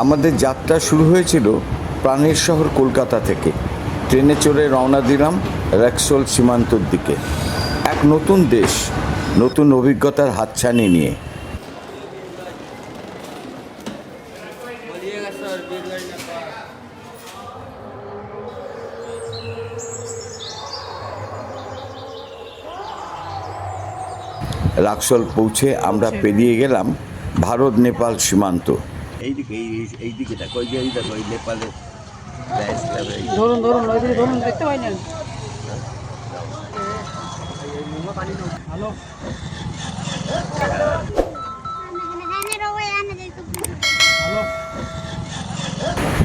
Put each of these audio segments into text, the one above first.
আমাদের যাত্রা শুরু হয়েছিল প্রাণের শহর কলকাতা থেকে। ট্রেনে চড়ে রওনা দিলাম রক্সোল সীমান্তর দিকে, এক নতুন দেশ, নতুন অভিজ্ঞতার হাতছানি নিয়ে। রক্সোল পৌঁছে আমরা পেরিয়ে গেলাম ভারত নেপাল সীমান্ত। এইদিকে দেখো, ওই যে এই দেখো, এই নেপালের ধরুন ধরুন ধরুন, দেখতে পাই না।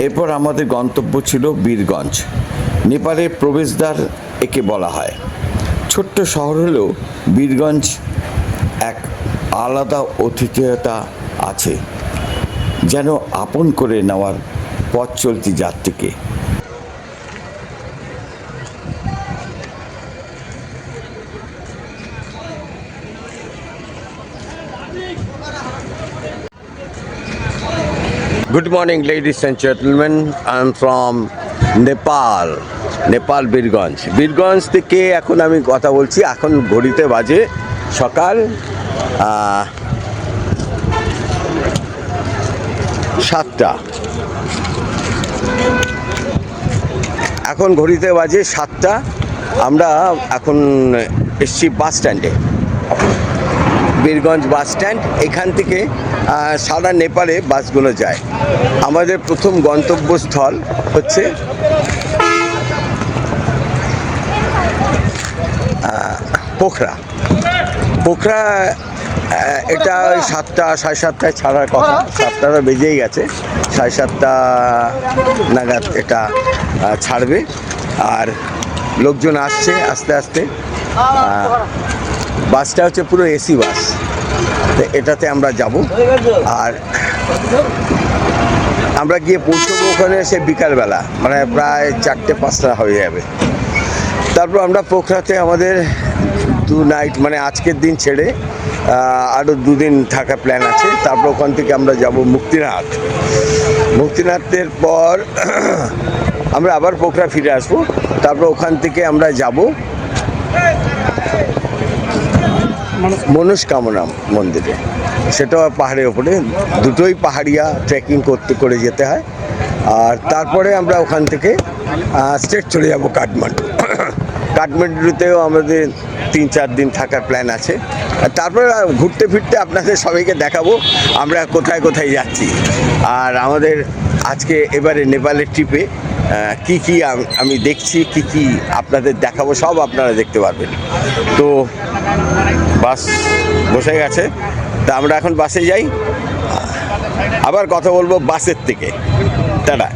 এরপর আমাদের গন্তব্য ছিল বীরগঞ্জ। নেপালের প্রবেশদ্বার একে বলা হয়। ছোট্ট শহর হলেও বীরগঞ্জ এক আলাদা অতিথেয়তা আছে, যেন আপন করে নেওয়ার পথ চলতি যাত্রীকে। Good morning, ladies and gentlemen. I'm from Nepal Birganj থেকে এখন আমি কথা বলছি। এখন ঘড়িতে বাজে সকাল 7টা। এখন ঘড়িতে বাজে 7টা। আমরা এখন এসছি বাস স্ট্যান্ডে, বীরগঞ্জ বাস স্ট্যান্ড। এখান থেকে সারা নেপালে বাসগুলো যায়। আমাদের প্রথম গন্তব্যস্থল হচ্ছে পোখরা। এটা ওই 7টা সাড়ে 7টায় ছাড়ার কথা। 7টা বেজেই গেছে, 7:30 নাগাদ এটা ছাড়বে। আর লোকজন আসছে আস্তে আস্তে। বাসটা হচ্ছে পুরো এসি বাস, তো এটাতে আমরা যাব। আর আমরা গিয়ে পৌঁছবো ওখানে সে বিকালবেলা, মানে প্রায় 4টে-5টা হয়ে যাবে। তারপর আমরা পোখরাতে আমাদের 2 নাইট, মানে আজকের দিন ছেড়ে আরও 2 দিন থাকা প্ল্যান আছে। তারপর ওখান থেকে আমরা যাব মুক্তিনাথের পর আমরা আবার পোখরা ফিরে আসবো। তারপর ওখান থেকে আমরা যাব মনস্কামনা মন্দিরে, সেটাও পাহাড়ের ওপরে। দুটোই পাহাড়িয়া, ট্রেকিং করে যেতে হয়। আর তারপরে আমরা ওখান থেকে স্ট্রেট চলে যাব কাঠমান্ডুতেও আমাদের 3-4 দিন থাকার প্ল্যান আছে। আর তারপরে ঘুরতে ফিরতে আপনাদের সবাইকে দেখাবো আমরা কোথায় কোথায় যাচ্ছি। আর আমাদের আজকে এবারে নেপালের ট্রিপে কি কি আমি দেখছি, কি আপনাদের দেখাবো, সব আপনারা দেখতে পারবেন। তো বাস বসে গেছে, তা আমরা এখন বাসে যাই। আবার কথা বলবো বাসের থেকে। টাটা।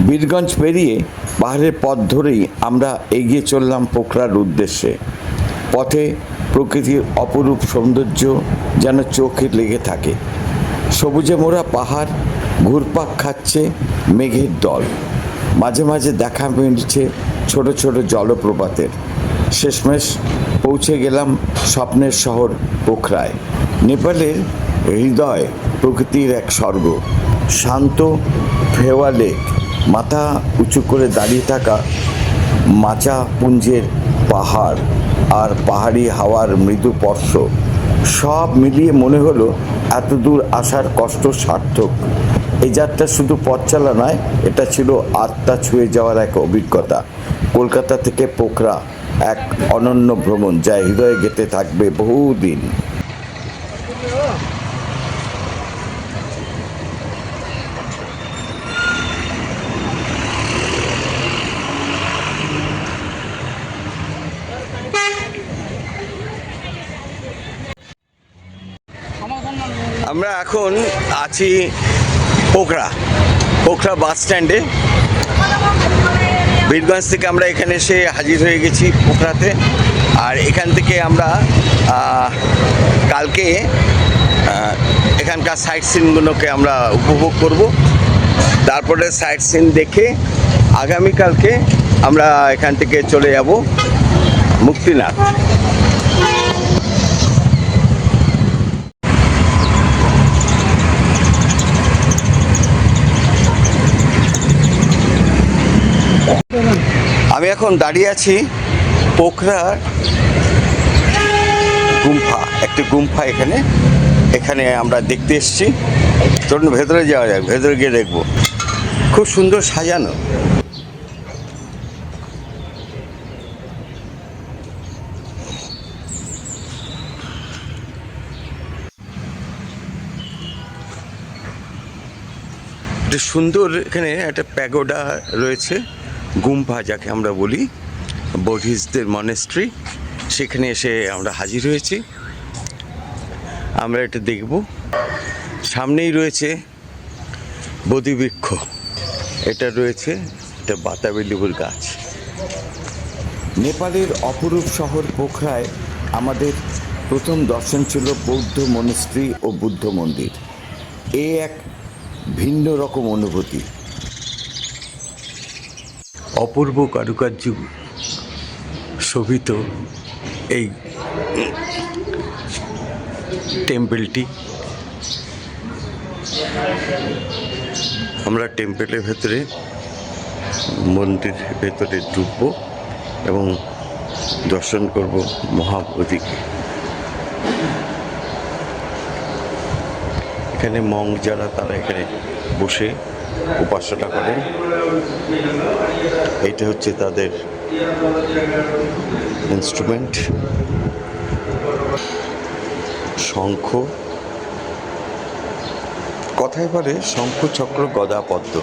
বীরগঞ্জ পেরিয়ে পাহাড়ের পথ ধরেই আমরা এগিয়ে চললাম পোখরার উদ্দেশ্যে। পথে প্রকৃতির অপরূপ সৌন্দর্য যেন চোখে লেগে থাকে। সবুজে মোড়া পাহাড়, ঘুরপাক খাচ্ছে মেঘের দল। মাঝে মাঝে দেখা মিলছে ছোট ছোট জলপ্রপাতের। শেষমেশ পৌঁছে গেলাম স্বপ্নের শহর পোখরায়। নেপালের হৃদয় প্রকৃতির এক স্বর্গ। শান্ত ফেওয়া লেক, মাথা উঁচু করে দাঁড়িয়ে থাকা মাচা পুঞ্জের পাহাড়, আর পাহাড়ি হাওয়ার মৃদু স্পর্শ, সব মিলিয়ে মনে হলো এত দূর আসার কষ্ট সার্থক। এই যাত্রা শুধু পথ চলা নয়, এটা ছিল আত্মা ছুঁয়ে যাওয়ার এক অভিজ্ঞতা। কলকাতা থেকে পোখরা এক অনন্য ভ্রমণ, যা হৃদয়ে গেঁথে থাকবে বহুদিন। আমরা এখন আছি পোখরা বাস স্ট্যান্ডে। বীরগঞ্জ থেকে আমরা এখানে এসে হাজির হয়ে গেছি পোখরাতে। আর এখান থেকে আমরা কালকে এখানকার সাইট সিনগুলোকে আমরা উপভোগ করব। তারপরে সাইট সিন দেখে আগামীকালকে আমরা এখান থেকে চলে যাব মুক্তিনাথ। এখন দাঁড়িয়ে আছি পোখরা গুম্ফা, একটি গুম্ফা এখানে আমরা দেখতে এসেছি। চলুন ভেতরে যাওয়া যায়, ভেতরে গিয়ে দেখবো। খুব সুন্দর সাজানো। একটা সুন্দর এখানে একটা প্যাগোডা রয়েছে, গুম্ফা যাকে আমরা বলি, বৌদ্ধিস্টদের মনেস্ট্রি। সেখানে এসে আমরা হাজির হয়েছি। আমরা এটা দেখব। সামনেই রয়েছে বোধিবৃক্ষ, এটা রয়েছে, এটা বাতাবি লেবুর গাছ। নেপালের অপরূপ শহর পোখরায় আমাদের প্রথম দর্শন ছিল বৌদ্ধ মনস্ট্রি ও বুদ্ধ মন্দির। এ এক ভিন্ন রকম অনুভূতি। অপূর্ব কারুকার্য শোভিত এই টেম্পলটি। আমরা টেম্পলের ভেতরে, মন্দির ভেতরে ঢুকবো এবং দর্শন করব মহাবোধিকে। এখানে মঙ্ক যারা, তারা এখানে বসে উপাসনা করেন। এইটা হচ্ছে তাদের ইনস্ট্রুমেন্ট, শঙ্খ। কথায় বলে শঙ্খ, চক্র, গদা, পদ্ম।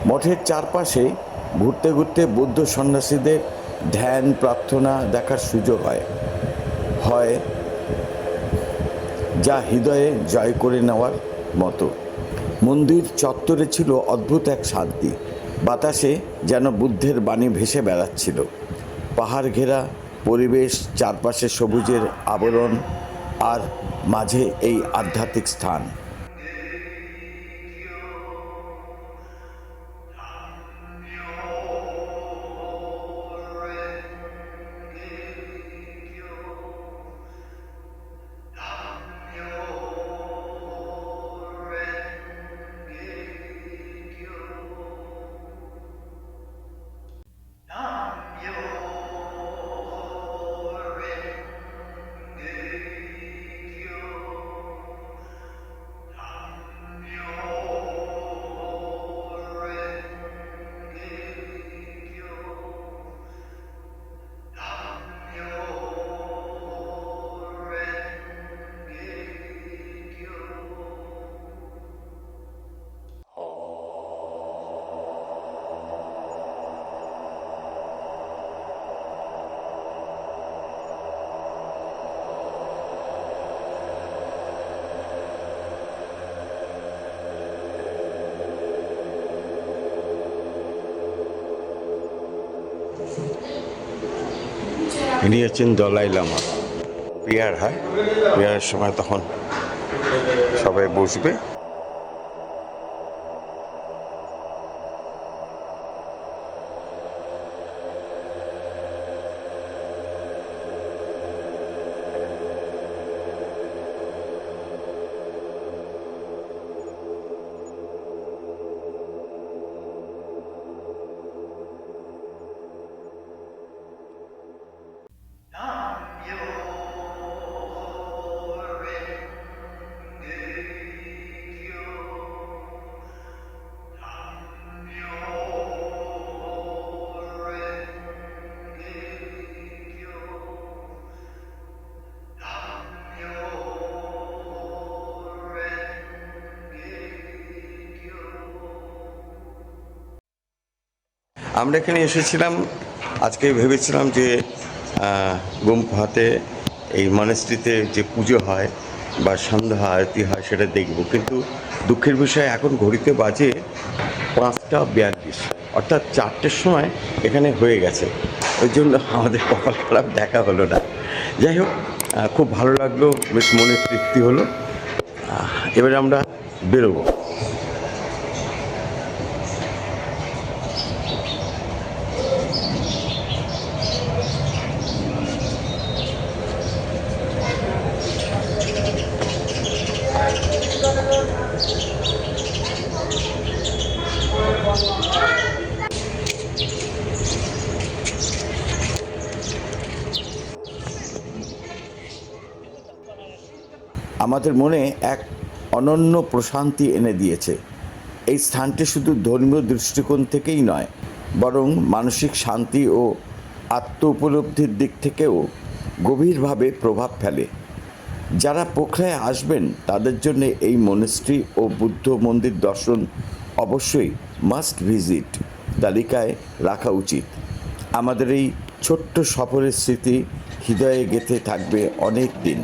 মঠের চারপাশে ঘুরতে ঘুরতে বৌদ্ধ সন্ন্যাসীদের ধ্যান প্রার্থনা দেখার সুযোগ হয়, যা হৃদয়ে জয় করে নেওয়ার মতো। মন্দির চত্বরে ছিল অদ্ভুত এক শান্তি। বাতাসে যেন বুদ্ধের বাণী ভেসে বেড়াচ্ছিল। পাহাড় ঘেরা পরিবেশ, চারপাশে সবুজের আবরণ, আর মাঝে এই আধ্যাত্মিক স্থান। ইনি হচ্ছেন দলাই লামা। প্রেয়ার হয়, প্রেয়ারের সময় তখন সবাই বসবে। আমরা এখানে এসেছিলাম, আজকে ভেবেছিলাম যে গুম্ফাতে, এই মনেস্ট্রিতে যে পুজো হয় বা সন্ধ্যা আরতি হয় সেটা দেখব, কিন্তু দুঃখের বিষয় এখন ঘড়িতে বাজে 5:42, অর্থাৎ 4টের সময় এখানে হয়ে গেছে। ওই জন্য আমাদের কপাল খারাপ, দেখা হলো না। যাই হোক, খুব ভালো লাগলো, বেশ মনে তৃপ্তি হলো। এবারে আমরা বেরোবো। আমাদের মনে এক অনন্য প্রশান্তি এনে দিয়েছে। এই স্থানটি শুধু ধর্মীয় দৃষ্টিকোণ থেকেই নয়, বরং মানসিক শান্তি ও আত্ম উপলব্ধির দিক থেকেও গভীরভাবে প্রভাব ফেলে। যারা পোখরায় আসবেন তাদের জন্য এই মনেস্ট্রি ও বুদ্ধ মন্দির দর্শন অবশ্যই মাস্ট ভিজিট তালিকায় রাখা উচিত। আমাদের এই ছোট্ট সফরের স্মৃতি হৃদয়ে গেঁথে থাকবে অনেক দিন।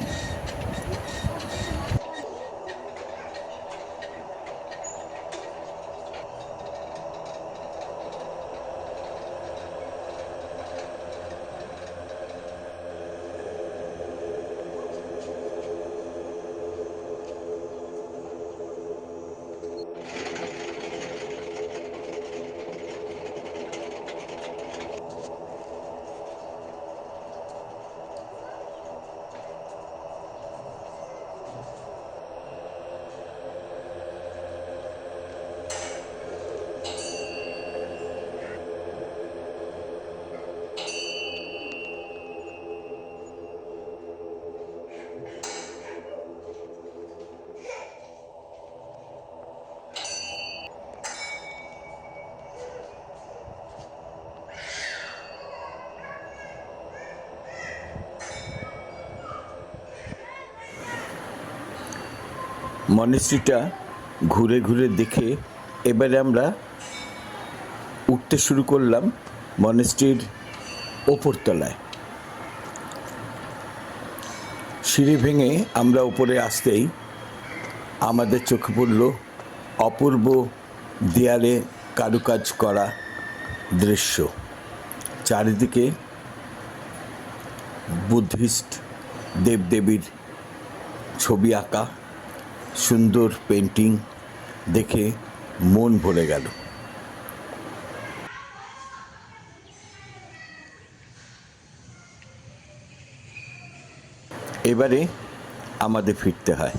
মনেস্ট্রিটা ঘুরে ঘুরে দেখে এবারে আমরা উঠতে শুরু করলাম মনেস্ট্রির ওপরতলায়। সিঁড়ি ভেঙে আমরা উপরে আসতেই আমাদের চোখে পড়ল অপূর্ব দেয়ালে কারুকাজ করা দৃশ্য। চারিদিকে বুদ্ধিস্ট দেবদেবীর ছবি আঁকা, সুন্দর পেন্টিং দেখে মন ভরে গেল। এবারে আমাদের ফিরতে হয়।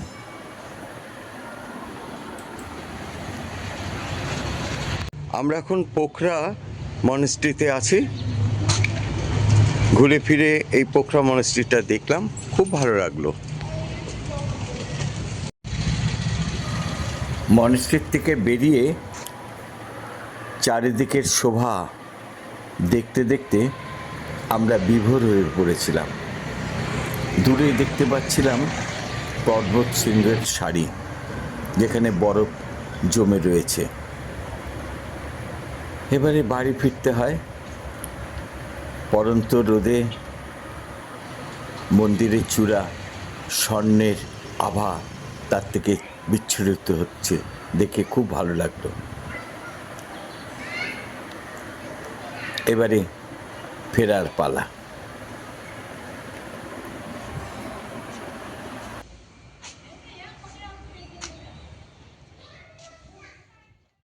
আমরা এখন পোখরা মনেস্ট্রিতে আছি। ঘুরে ফিরে এই পোখরা মনেস্ট্রিটা দেখলাম, খুব ভালো লাগলো। মনেস্ট্রির থেকে বেরিয়ে চারিদিকের শোভা দেখতে দেখতে আমরা বিভোর হয়ে পড়েছিলাম। দূরে দেখতে পাচ্ছিলাম পর্বত শৃঙ্গের সারি, যেখানে বরফ জমে রয়েছে। এবারে বাড়ি ফিরতে হয়। পড়ন্ত রোদে মন্দিরের চূড়া স্বর্ণের আভা তার থেকে বিচ্ছুরিত হচ্ছে, দেখে খুব ভালো লাগলো। এবারে ফেরার পালা।